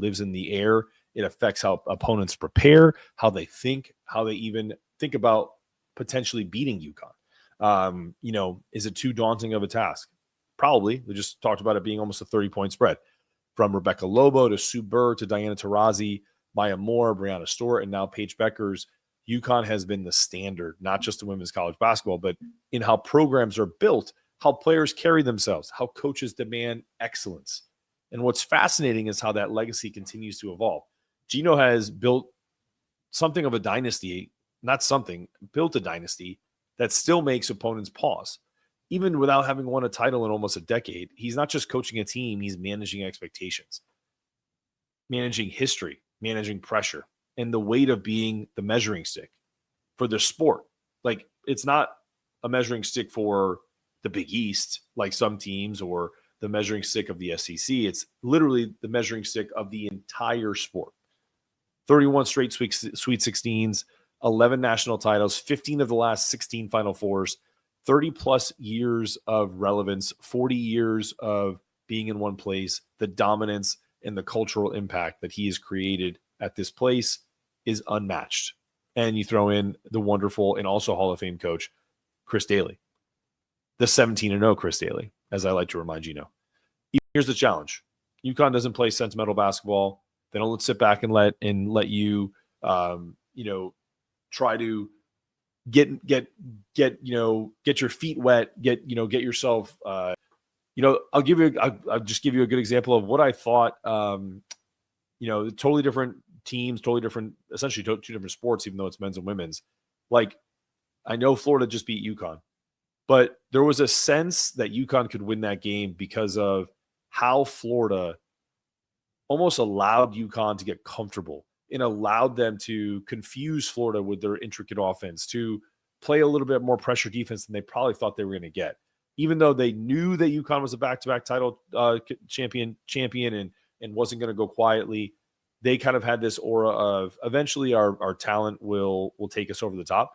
lives in the air. It affects how opponents prepare, how they think, how they even think about potentially beating UConn. Is it too daunting of a task? Probably. We just talked about it being almost a 30-point spread. From Rebecca Lobo to Sue Burr to Diana Taurasi, Maya Moore, Brianna Stewart, and now Paige Beckers, UConn has been the standard, not just in women's college basketball, but in how programs are built, how players carry themselves, how coaches demand excellence. And what's fascinating is how that legacy continues to evolve. Gino has built something of a dynasty, built a dynasty that still makes opponents pause. Even without having won a title in almost a decade, he's not just coaching a team, he's managing expectations, managing history, managing pressure, and the weight of being the measuring stick for the sport. Like, it's not a measuring stick for the Big East, like some teams, or the measuring stick of the SEC. It's literally the measuring stick of the entire sport. 31 straight Sweet 16s, 11 national titles, 15 of the last 16 Final Fours, 30-plus years of relevance, 40 years of being in one place, the dominance and the cultural impact that he has created at this place is unmatched. And you throw in the wonderful and also Hall of Fame coach, Chris Daly, the 17-0 Chris Daly, as I like to remind you. Here's the challenge. UConn doesn't play sentimental basketball. They don't sit back and let you, try to get your feet wet, get yourself, I'll just give you a good example of what I thought, totally different teams, totally different, essentially two different sports, even though it's men's and women's. Like, I know Florida just beat UConn, but there was a sense that UConn could win that game because of how Florida almost allowed UConn to get comfortable and allowed them to confuse Florida with their intricate offense, to play a little bit more pressure defense than they probably thought they were going to get. Even though they knew that UConn was a back-to-back title champion and wasn't going to go quietly, they kind of had this aura of eventually our talent will take us over the top.